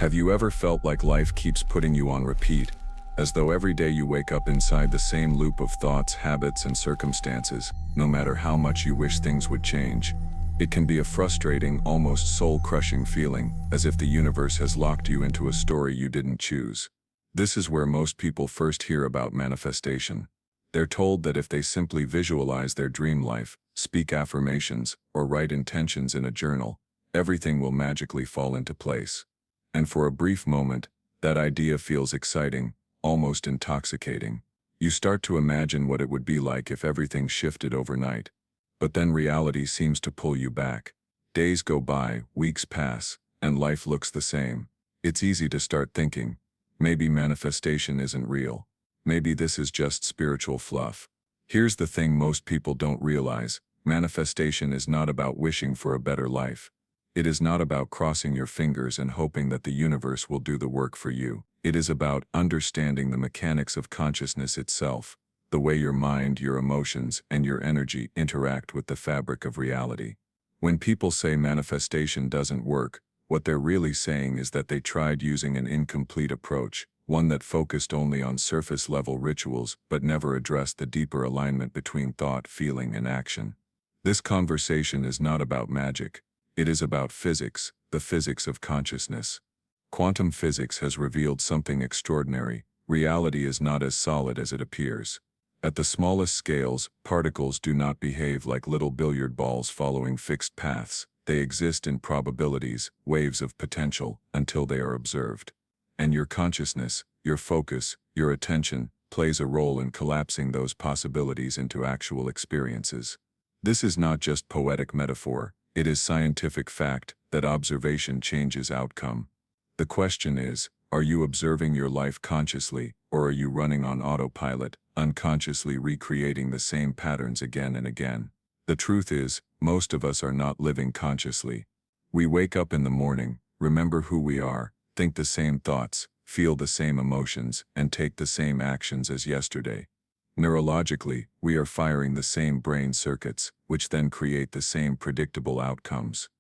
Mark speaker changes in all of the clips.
Speaker 1: Have you ever felt like life keeps putting you on repeat, as though every day you wake up inside the same loop of thoughts, habits, and circumstances, no matter how much you wish things would change? It can be a frustrating, almost soul-crushing feeling, as if the universe has locked you into a story you didn't choose. This is where most people first hear about manifestation. They're told that if they simply visualize their dream life, speak affirmations, or write intentions in a journal, everything will magically fall into place. And for a brief moment, that idea feels exciting, almost intoxicating. You start to imagine what it would be like if everything shifted overnight. But then reality seems to pull you back. Days go by, weeks pass, and life looks the same. It's easy to start thinking, maybe manifestation isn't real. Maybe this is just spiritual fluff. Here's the thing most people don't realize: manifestation is not about wishing for a better life. It is not about crossing your fingers and hoping that the universe will do the work for you. It is about understanding the mechanics of consciousness itself, the way your mind, your emotions, and your energy interact with the fabric of reality. When people say manifestation doesn't work, what they're really saying is that they tried using an incomplete approach, one that focused only on surface-level rituals but never addressed the deeper alignment between thought, feeling, and action. This conversation is not about magic. It is about physics, the physics of consciousness. Quantum physics has revealed something extraordinary. Reality is not as solid as it appears. At the smallest scales, particles do not behave like little billiard balls following fixed paths. They exist in probabilities, waves of potential, until they are observed. And your consciousness, your focus, your attention, plays a role in collapsing those possibilities into actual experiences. This is not just poetic metaphor. It is scientific fact that observation changes outcome. The question is, are you observing your life consciously, or are you running on autopilot, unconsciously recreating the same patterns again and again? The truth is, most of us are not living consciously. We wake up in the morning, remember who we are, think the same thoughts, feel the same emotions, and take the same actions as yesterday. Neurologically, we are firing the same brain circuits, which then create the same predictable outcomes.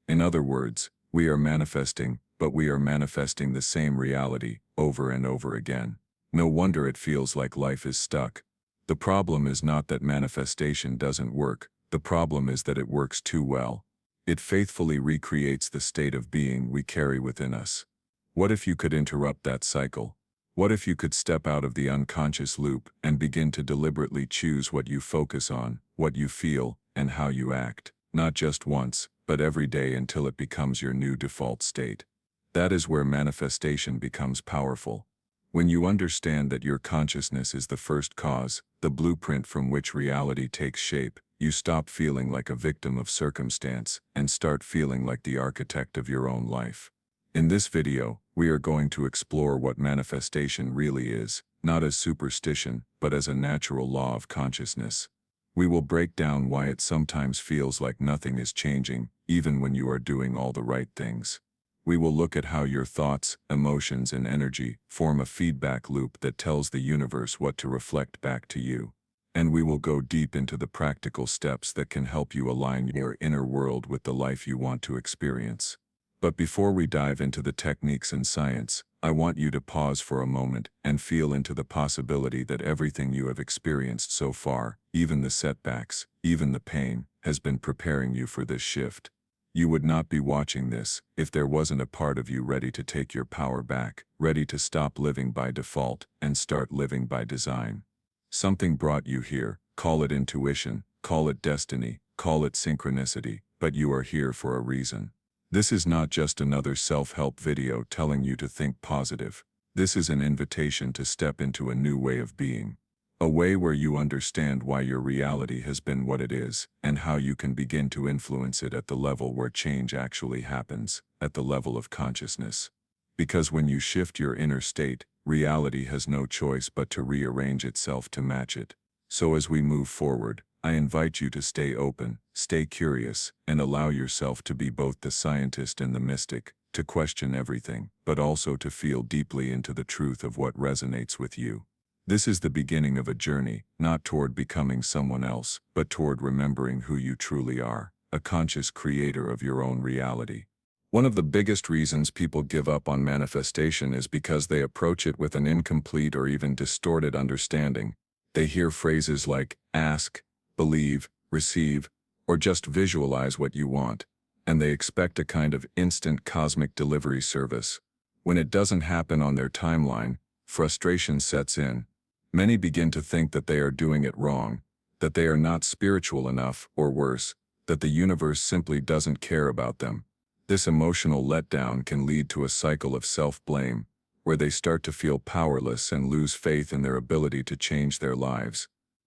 Speaker 1: In other words, we are manifesting, but we are manifesting the same reality over and over again. No wonder it feels like life is stuck. The problem is not that manifestation doesn't work. The problem is that it works too well. It faithfully recreates the state of being we carry within us. What if you could interrupt that cycle? What if you could step out of the unconscious loop and begin to deliberately choose what you focus on, what you feel, and how you act, not just once, but every day until it becomes your new default state? That is where manifestation becomes powerful. When you understand that your consciousness is the first cause, the blueprint from which reality takes shape, you stop feeling like a victim of circumstance and start feeling like the architect of your own life. In this video, we are going to explore what manifestation really is, not as superstition, but as a natural law of consciousness. We will break down why it sometimes feels like nothing is changing, even when you are doing all the right things. We will look at how your thoughts, emotions, and energy form a feedback loop that tells the universe what to reflect back to you. And we will go deep into the practical steps that can help you align your inner world with the life you want to experience. But before we dive into the techniques and science, I want you to pause for a moment and feel into the possibility that everything you have experienced so far, even the setbacks, even the pain, has been preparing you for this shift. You would not be watching this if there wasn't a part of you ready to take your power back, ready to stop living by default and start living by design. Something brought you here. Call it intuition, call it destiny, call it synchronicity, but you are here for a reason. This is not just another self-help video telling you to think positive. This is an invitation to step into a new way of being. A way where you understand why your reality has been what it is, and how you can begin to influence it at the level where change actually happens, at the level of consciousness. Because when you shift your inner state, reality has no choice but to rearrange itself to match it. So as we move forward, I invite you to stay open, stay curious, and allow yourself to be both the scientist and the mystic, to question everything, but also to feel deeply into the truth of what resonates with you. This is the beginning of a journey, not toward becoming someone else, but toward remembering who you truly are, a conscious creator of your own reality. One of the biggest reasons people give up on manifestation is because they approach it with an incomplete or even distorted understanding. They hear phrases like ask, believe, receive, or just visualize what you want, and they expect a kind of instant cosmic delivery service. When it doesn't happen on their timeline, frustration sets in. Many begin to think that they are doing it wrong, that they are not spiritual enough, or worse, that the universe simply doesn't care about them. This emotional letdown can lead to a cycle of self-blame, where they start to feel powerless and lose faith in their ability to change their lives.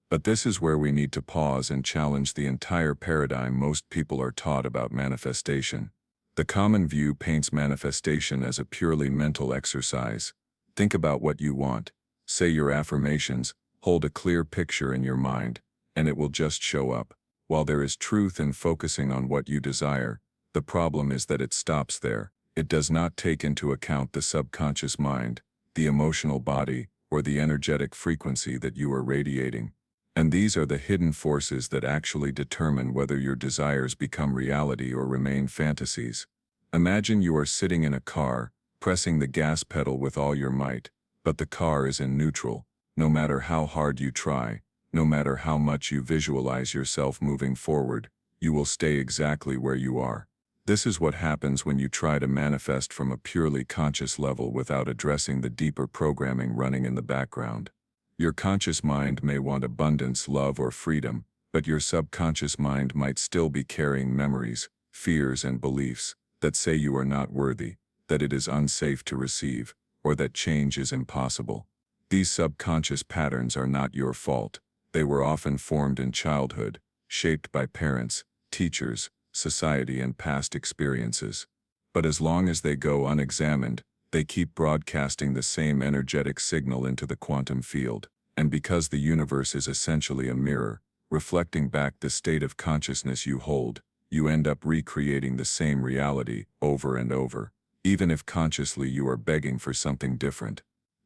Speaker 1: But this is where we need to pause and challenge the entire paradigm most people are taught about manifestation. The common view paints manifestation as a purely mental exercise. Think about what you want, say your affirmations, hold a clear picture in your mind, and it will just show up. While there is truth in focusing on what you desire, the problem is that it stops there. It does not take into account the subconscious mind, the emotional body, or the energetic frequency that you are radiating. And these are the hidden forces that actually determine whether your desires become reality or remain fantasies. Imagine you are sitting in a car, pressing the gas pedal with all your might, but the car is in neutral. No matter how hard you try, no matter how much you visualize yourself moving forward, you will stay exactly where you are. This is what happens when you try to manifest from a purely conscious level without addressing the deeper programming running in the background. Your conscious mind may want abundance, love, or freedom, but your subconscious mind might still be carrying memories, fears, and beliefs that say you are not worthy, that it is unsafe to receive, or that change is impossible. These subconscious patterns are not your fault. They were often formed in childhood, shaped by parents, teachers, society, and past experiences. But as long as they go unexamined, they keep broadcasting the same energetic signal into the quantum field. And because the universe is essentially a mirror, reflecting back the state of consciousness you hold, you end up recreating the same reality over and over, even if consciously you are begging for something different.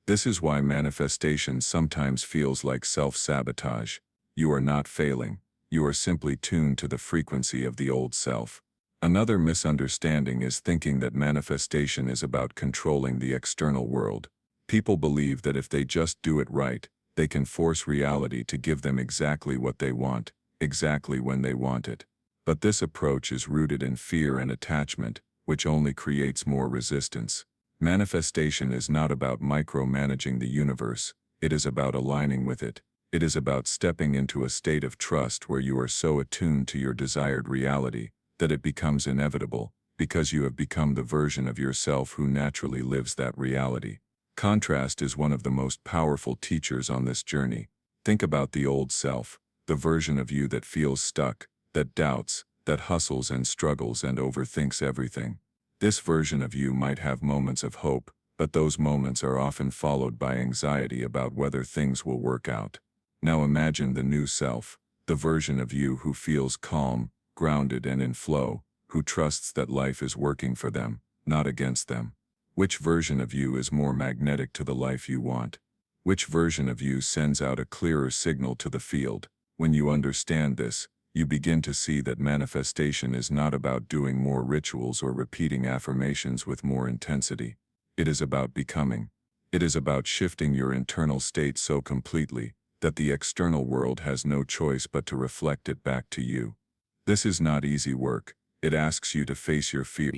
Speaker 1: This is why manifestation sometimes feels like self-sabotage. You are not failing. You are simply tuned to the frequency of the old self. Another misunderstanding is thinking that manifestation is about controlling the external world. People believe that if they just do it right, they can force reality to give them exactly what they want, exactly when they want it. But this approach is rooted in fear and attachment, which only creates more resistance. Manifestation is not about micromanaging the universe. It is about aligning with it. It is about stepping into a state of trust where you are so attuned to your desired reality that it becomes inevitable, because you have become the version of yourself who naturally lives that reality. Contrast is one of the most powerful teachers on this journey. Think about the old self, the version of you that feels stuck, that doubts, that hustles and struggles and overthinks everything. This version of you might have moments of hope, but those moments are often followed by anxiety about whether things will work out. Now imagine the new self, the version of you who feels calm, grounded, and in flow, who trusts that life is working for them, not against them. Which version of you is more magnetic to the life you want? Which version of you sends out a clearer signal to the field? When you understand this, you begin to see that manifestation is not about doing more rituals or repeating affirmations with more intensity. It is about becoming. It is about shifting your internal state so completely that the external world has no choice but to reflect it back to you. This is not easy work. It asks you to face your fear,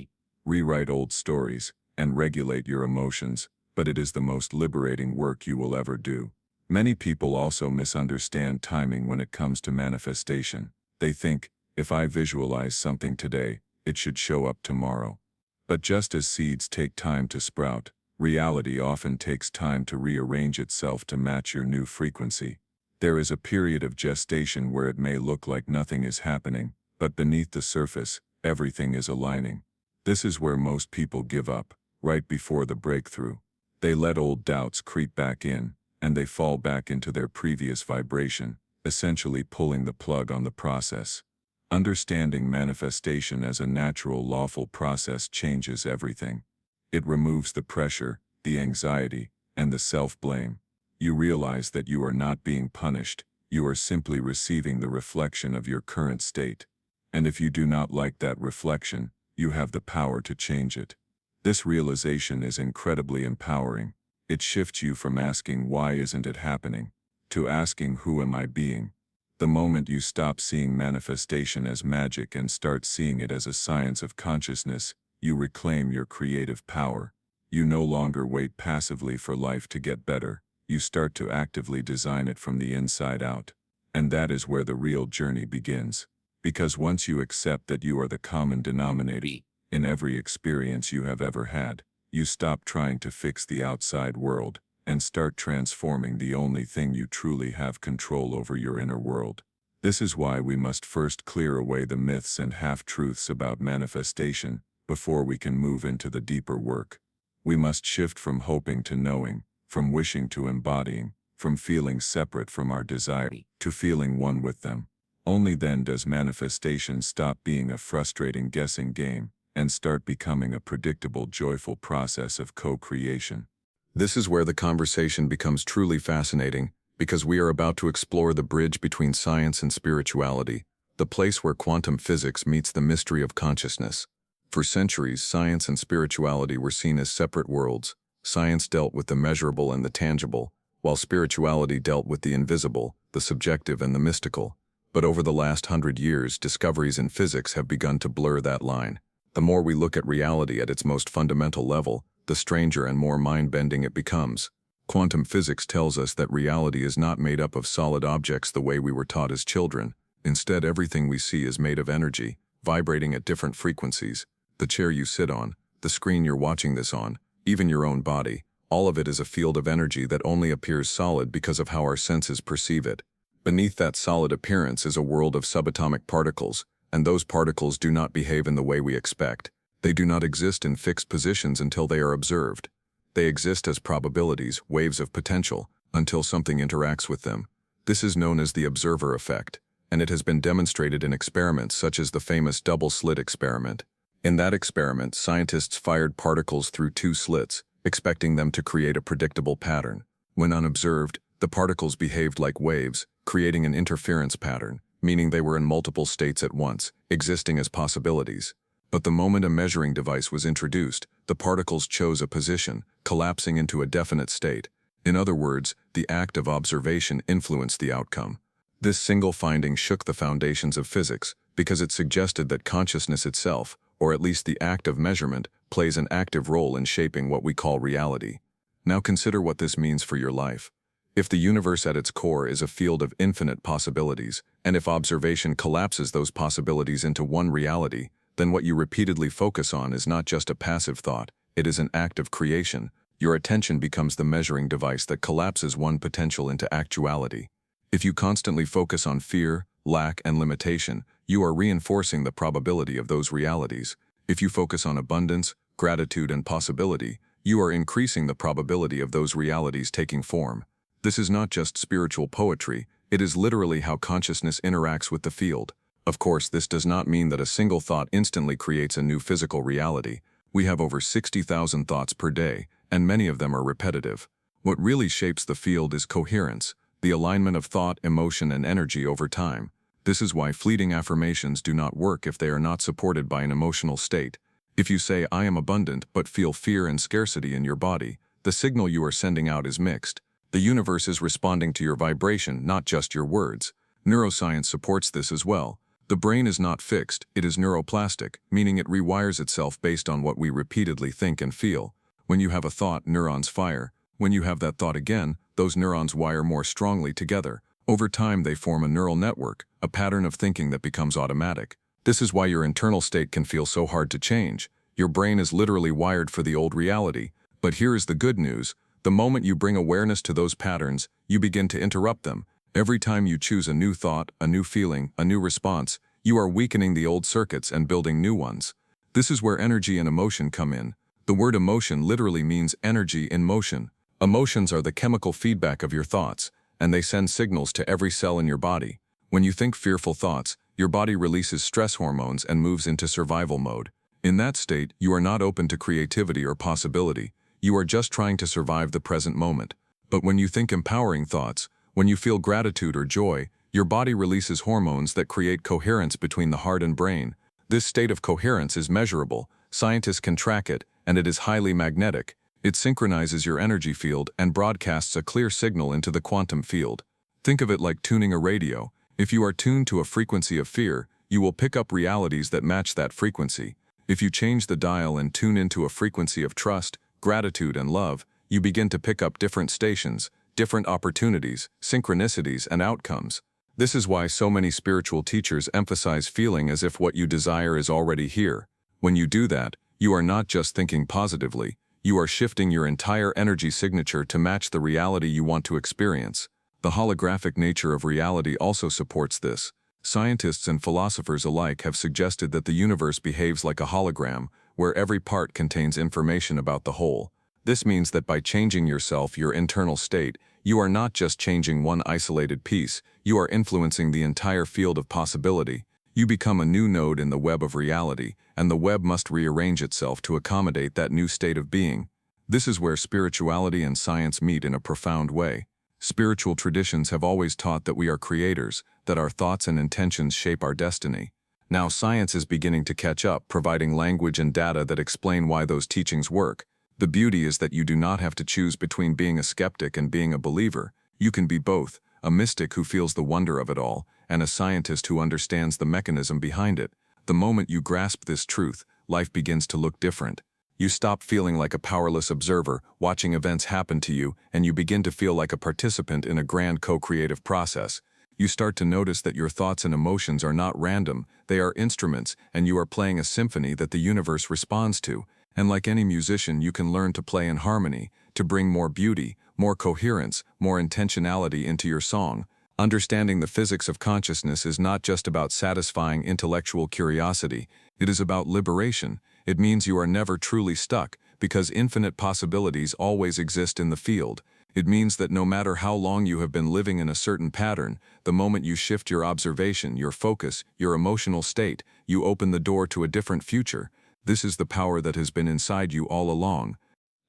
Speaker 1: rewrite old stories, and regulate your emotions, but it is the most liberating work you will ever do. Many people also misunderstand timing when it comes to manifestation. They think, if I visualize something today, it should show up tomorrow. But just as seeds take time to sprout, reality often takes time to rearrange itself to match your new frequency. There is a period of gestation where it may look like nothing is happening, but beneath the surface, everything is aligning. This is where most people give up, right before the breakthrough. They let old doubts creep back in, and they fall back into their previous vibration, essentially pulling the plug on the process. Understanding manifestation as a natural, lawful process changes everything. It removes the pressure, the anxiety, and the self-blame. You realize that you are not being punished, you are simply receiving the reflection of your current state. And if you do not like that reflection, you have the power to change it. This realization is incredibly empowering. It shifts you from asking why isn't it happening, to asking who am I being. The moment you stop seeing manifestation as magic and start seeing it as a science of consciousness, you reclaim your creative power. You no longer wait passively for life to get better. You start to actively design it from the inside out. And that is where the real journey begins. Because once you accept that you are the common denominator in every experience you have ever had, you stop trying to fix the outside world and start transforming the only thing you truly have control over, your inner world. This is why we must first clear away the myths and half-truths about manifestation before we can move into the deeper work. We must shift from hoping to knowing, from wishing to embodying, from feeling separate from our desire to feeling one with them. Only then does manifestation stop being a frustrating guessing game and start becoming a predictable, joyful process of co-creation.
Speaker 2: This is where the conversation becomes truly fascinating, because we are about to explore the bridge between science and spirituality, the place where quantum physics meets the mystery of consciousness. For centuries, science and spirituality were seen as separate worlds. Science dealt with the measurable and the tangible, while spirituality dealt with the invisible, the subjective and the mystical. But over the last 100 years, discoveries in physics have begun to blur that line. The more we look at reality at its most fundamental level, the stranger and more mind-bending it becomes. Quantum physics tells us that reality is not made up of solid objects the way we were taught as children. Instead, everything we see is made of energy, vibrating at different frequencies. The chair you sit on, the screen you're watching this on, even your own body, all of it is a field of energy that only appears solid because of how our senses perceive it. Beneath that solid appearance is a world of subatomic particles, and those particles do not behave in the way we expect. They do not exist in fixed positions until they are observed. They exist as probabilities, waves of potential, until something interacts with them. This is known as the observer effect, and it has been demonstrated in experiments such as the famous double-slit experiment. In that experiment, scientists fired particles through two slits, expecting them to create a predictable pattern. When unobserved, the particles behaved like waves, creating an interference pattern, meaning they were in multiple states at once, existing as possibilities. But the moment a measuring device was introduced, the particles chose a position, collapsing into a definite state. In other words, the act of observation influenced the outcome. This single finding shook the foundations of physics, because it suggested that consciousness itself, or at least the act of measurement, plays an active role in shaping what we call reality. Now consider what this means for your life. If the universe at its core is a field of infinite possibilities, and if observation collapses those possibilities into one reality, then what you repeatedly focus on is not just a passive thought, it is an act of creation. Your attention becomes the measuring device that collapses one potential into actuality. If you constantly focus on fear, lack, and limitation, you are reinforcing the probability of those realities. If you focus on abundance, gratitude, and possibility, you are increasing the probability of those realities taking form. This is not just spiritual poetry, it is literally how consciousness interacts with the field. Of course, this does not mean that a single thought instantly creates a new physical reality. We have over 60,000 thoughts per day, and many of them are repetitive. What really shapes the field is coherence, the alignment of thought, emotion, and energy over time. This is why fleeting affirmations do not work if they are not supported by an emotional state. If you say, "I am abundant," but feel fear and scarcity in your body, the signal you are sending out is mixed. The universe is responding to your vibration, not just your words. Neuroscience supports this as well. The brain is not fixed, it is neuroplastic, meaning it rewires itself based on what we repeatedly think and feel. When you have a thought, neurons fire. When you have that thought again, those neurons wire more strongly together. Over time, they form a neural network, a pattern of thinking that becomes automatic. This is why your internal state can feel so hard to change. Your brain is literally wired for the old reality. But here is the good news. The moment you bring awareness to those patterns, you begin to interrupt them. Every time you choose a new thought, a new feeling, a new response, you are weakening the old circuits and building new ones. This is where energy and emotion come in. The word emotion literally means energy in motion. Emotions are the chemical feedback of your thoughts, and they send signals to every cell in your body. When you think fearful thoughts, your body releases stress hormones and moves into survival mode. In that state, you are not open to creativity or possibility. You are just trying to survive the present moment. But when you think empowering thoughts, when you feel gratitude or joy, your body releases hormones that create coherence between the heart and brain. This state of coherence is measurable, scientists can track it, and it is highly magnetic. It synchronizes your energy field and broadcasts a clear signal into the quantum field. Think of it like tuning a radio. If you are tuned to a frequency of fear, you will pick up realities that match that frequency. If you change the dial and tune into a frequency of trust, gratitude, and love, you begin to pick up different stations, different opportunities, synchronicities, and outcomes. This is why so many spiritual teachers emphasize feeling as if what you desire is already here. When you do that, you are not just thinking positively, you are shifting your entire energy signature to match the reality you want to experience. The holographic nature of reality also supports this. Scientists and philosophers alike have suggested that the universe behaves like a hologram, where every part contains information about the whole. This means that by changing yourself, your internal state, you are not just changing one isolated piece, you are influencing the entire field of possibility. You become a new node in the web of reality, and the web must rearrange itself to accommodate that new state of being. This is where spirituality and science meet in a profound way. Spiritual traditions have always taught that we are creators, that our thoughts and intentions shape our destiny. Now science is beginning to catch up, providing language and data that explain why those teachings work. The beauty is that you do not have to choose between being a skeptic and being a believer. You can be both, a mystic who feels the wonder of it all, and a scientist who understands the mechanism behind it. The moment you grasp this truth, life begins to look different. You stop feeling like a powerless observer, watching events happen to you, and you begin to feel like a participant in a grand co-creative process. You start to notice that your thoughts and emotions are not random, they are instruments, and you are playing a symphony that the universe responds to. And like any musician, you can learn to play in harmony, to bring more beauty, more coherence, more intentionality into your song. Understanding the physics of consciousness is not just about satisfying intellectual curiosity, it is about liberation. It means you are never truly stuck, because infinite possibilities always exist in the field. It means that no matter how long you have been living in a certain pattern, the moment you shift your observation, your focus, your emotional state, you open the door to a different future. This is the power that has been inside you all along.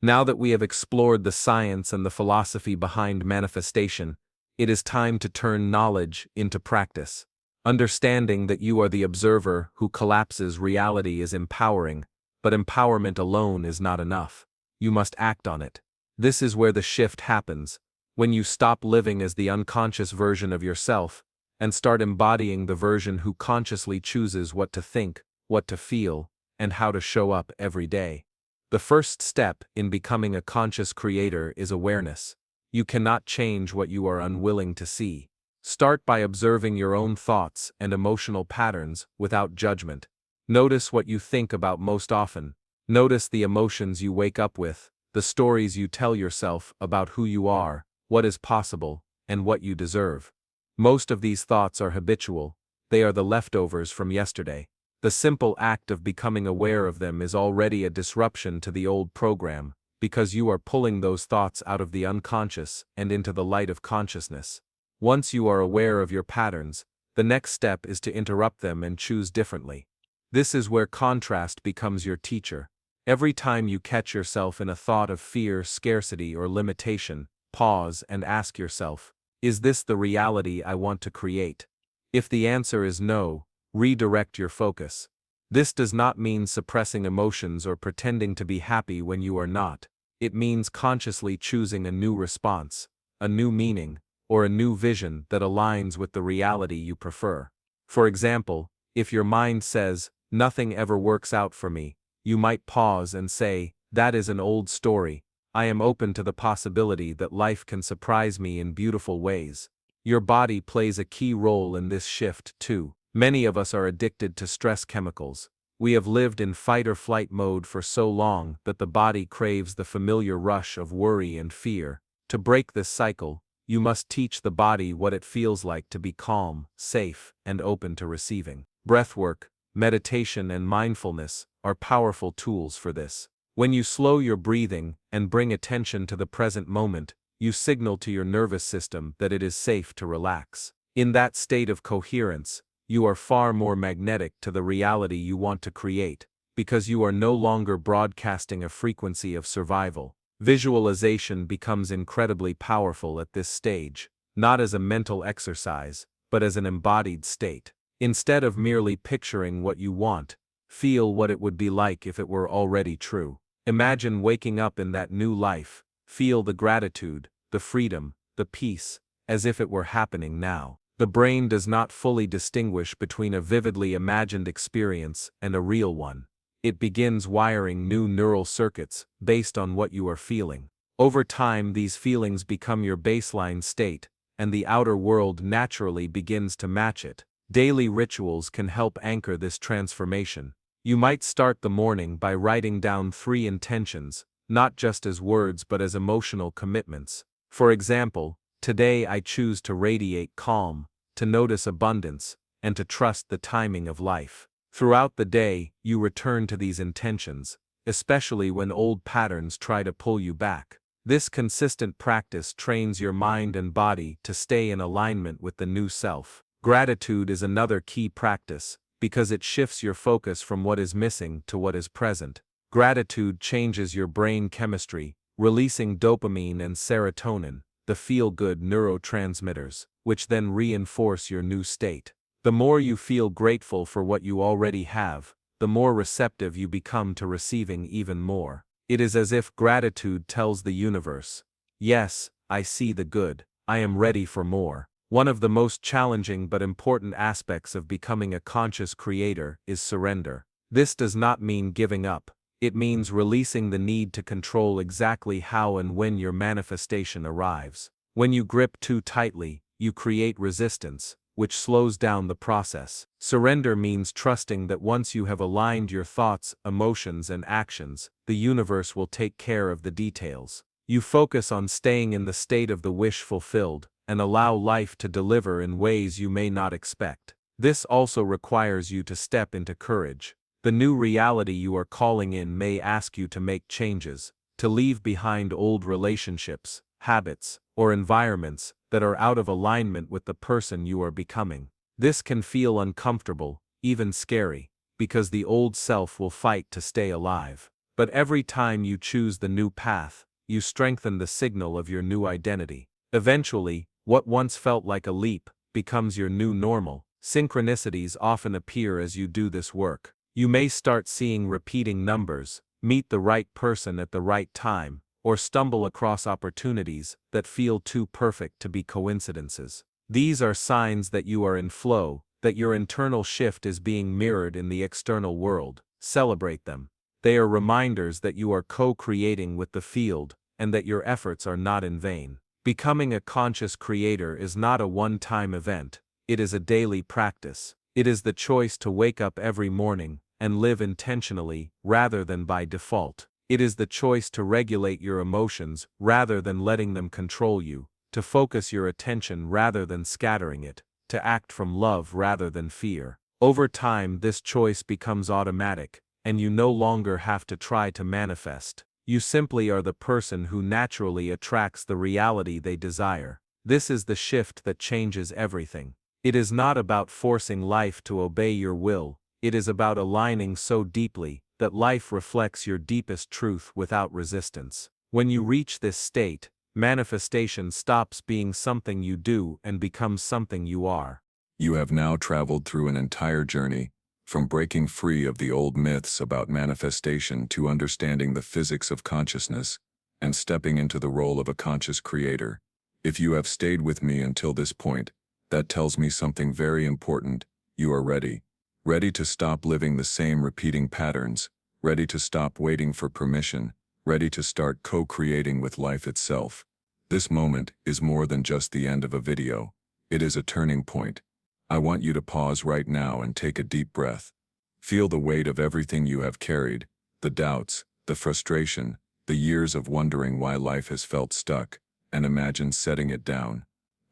Speaker 3: Now that we have explored the science and the philosophy behind manifestation, it is time to turn knowledge into practice. Understanding that you are the observer who collapses reality is empowering, but empowerment alone is not enough. You must act on it. This is where the shift happens, when you stop living as the unconscious version of yourself and start embodying the version who consciously chooses what to think, what to feel, and how to show up every day. The first step in becoming a conscious creator is awareness. You cannot change what you are unwilling to see. Start by observing your own thoughts and emotional patterns without judgment. Notice what you think about most often. Notice the emotions you wake up with, the stories you tell yourself about who you are, what is possible, and what you deserve. Most of these thoughts are habitual. They are the leftovers from yesterday. The simple act of becoming aware of them is already a disruption to the old program, because you are pulling those thoughts out of the unconscious and into the light of consciousness. Once you are aware of your patterns, the next step is to interrupt them and choose differently. This is where contrast becomes your teacher. Every time you catch yourself in a thought of fear, scarcity, or limitation, pause and ask yourself, is this the reality I want to create? If the answer is no, redirect your focus. This does not mean suppressing emotions or pretending to be happy when you are not. It means consciously choosing a new response, a new meaning, or a new vision that aligns with the reality you prefer. For example, if your mind says, "Nothing ever works out for me," you might pause and say, "That is an old story. I am open to the possibility that life can surprise me in beautiful ways." Your body plays a key role in this shift, too. Many of us are addicted to stress chemicals. We have lived in fight or flight mode for so long that the body craves the familiar rush of worry and fear. To break this cycle, you must teach the body what it feels like to be calm, safe, and open to receiving. Breathwork, meditation, and mindfulness are powerful tools for this. When you slow your breathing and bring attention to the present moment, you signal to your nervous system that it is safe to relax. In that state of coherence, you are far more magnetic to the reality you want to create, because you are no longer broadcasting a frequency of survival. Visualization becomes incredibly powerful at this stage, not as a mental exercise, but as an embodied state. Instead of merely picturing what you want, feel what it would be like if it were already true. Imagine waking up in that new life, feel the gratitude, the freedom, the peace, as if it were happening now. The brain does not fully distinguish between a vividly imagined experience and a real one. It begins wiring new neural circuits based on what you are feeling. Over time, these feelings become your baseline state, and the outer world naturally begins to match it. Daily rituals can help anchor this transformation. You might start the morning by writing down 3 intentions, not just as words but as emotional commitments. For example, today I choose to radiate calm, to notice abundance, and to trust the timing of life. Throughout the day, you return to these intentions, especially when old patterns try to pull you back. This consistent practice trains your mind and body to stay in alignment with the new self. Gratitude is another key practice, because it shifts your focus from what is missing to what is present. Gratitude changes your brain chemistry, releasing dopamine and serotonin, the feel-good neurotransmitters, which then reinforce your new state. The more you feel grateful for what you already have, the more receptive you become to receiving even more. It is as if gratitude tells the universe, "Yes, I see the good, I am ready for more." One of the most challenging but important aspects of becoming a conscious creator is surrender. This does not mean giving up. It means releasing the need to control exactly how and when your manifestation arrives. When you grip too tightly, you create resistance, which slows down the process. Surrender means trusting that once you have aligned your thoughts, emotions, and actions, the universe will take care of the details. You focus on staying in the state of the wish fulfilled, and allow life to deliver in ways you may not expect. This also requires you to step into courage. The new reality you are calling in may ask you to make changes, to leave behind old relationships, habits, or environments that are out of alignment with the person you are becoming. This can feel uncomfortable, even scary, because the old self will fight to stay alive. But every time you choose the new path, you strengthen the signal of your new identity. Eventually, what once felt like a leap becomes your new normal. Synchronicities often appear as you do this work. You may start seeing repeating numbers, meet the right person at the right time, or stumble across opportunities that feel too perfect to be coincidences. These are signs that you are in flow, that your internal shift is being mirrored in the external world. Celebrate them. They are reminders that you are co-creating with the field, and that your efforts are not in vain. Becoming a conscious creator is not a one-time event, it is a daily practice. It is the choice to wake up every morning and live intentionally rather than by default. It is the choice to regulate your emotions rather than letting them control you, to focus your attention rather than scattering it, to act from love rather than fear. Over time, this choice becomes automatic, and you no longer have to try to manifest. You simply are the person who naturally attracts the reality they desire. This is the shift that changes everything. It is not about forcing life to obey your will, it is about aligning so deeply that life reflects your deepest truth without resistance. When you reach this state, manifestation stops being something you do and becomes something you are.
Speaker 1: You have now traveled through an entire journey, from breaking free of the old myths about manifestation to understanding the physics of consciousness and stepping into the role of a conscious creator. If you have stayed with me until this point, that tells me something very important. You are ready. Ready to stop living the same repeating patterns, ready to stop waiting for permission, ready to start co-creating with life itself. This moment is more than just the end of a video. It is a turning point. I want you to pause right now and take a deep breath. Feel the weight of everything you have carried, the doubts, the frustration, the years of wondering why life has felt stuck, and imagine setting it down.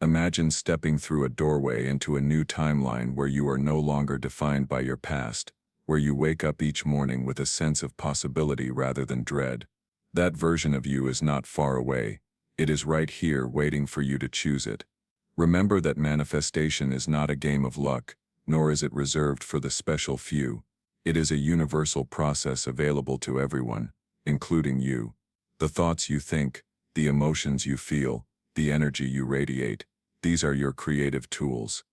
Speaker 1: Imagine stepping through a doorway into a new timeline where you are no longer defined by your past, where you wake up each morning with a sense of possibility rather than dread. That version of you is not far away. It is right here waiting for you to choose it. Remember that manifestation is not a game of luck, nor is it reserved for the special few. It is a universal process available to everyone, including you. The thoughts you think, the emotions you feel, the energy you radiate, these are your creative tools.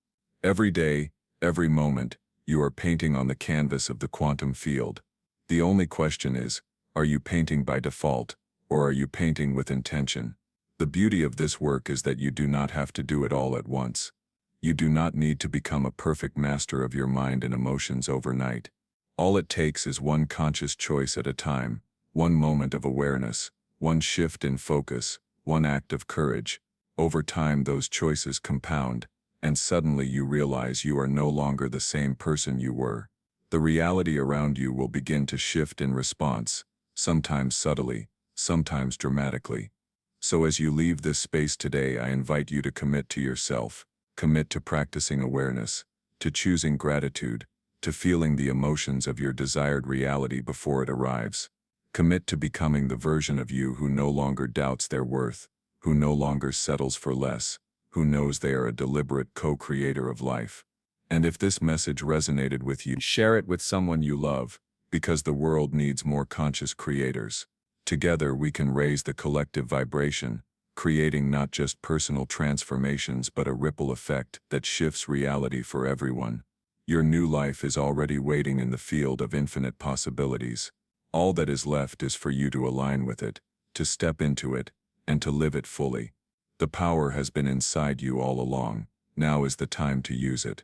Speaker 1: Every day, Every moment, you are painting on the canvas of the quantum field. The only question is, are you painting by default, or are you painting with intention? The beauty of this work is that you do not have to do it all at once. You do not need to become a perfect master of your mind and emotions overnight. All it takes is one conscious choice at a time, one moment of awareness, one shift in focus, one act of courage. Over time those choices compound, and suddenly you realize you are no longer the same person you were. The reality around you will begin to shift in response, sometimes subtly, sometimes dramatically. So as you leave this space today, I invite you to commit to yourself, commit to practicing awareness, to choosing gratitude, to feeling the emotions of your desired reality before it arrives. Commit to becoming the version of you who no longer doubts their worth, who no longer settles for less, who knows they are a deliberate co-creator of life. And if this message resonated with you, share it with someone you love, because the world needs more conscious creators. Together we can raise the collective vibration, creating not just personal transformations but a ripple effect that shifts reality for everyone. Your new life is already waiting in the field of infinite possibilities. All that is left is for you to align with it, to step into it, and to live it fully. The power has been inside you all along. Now is the time to use it.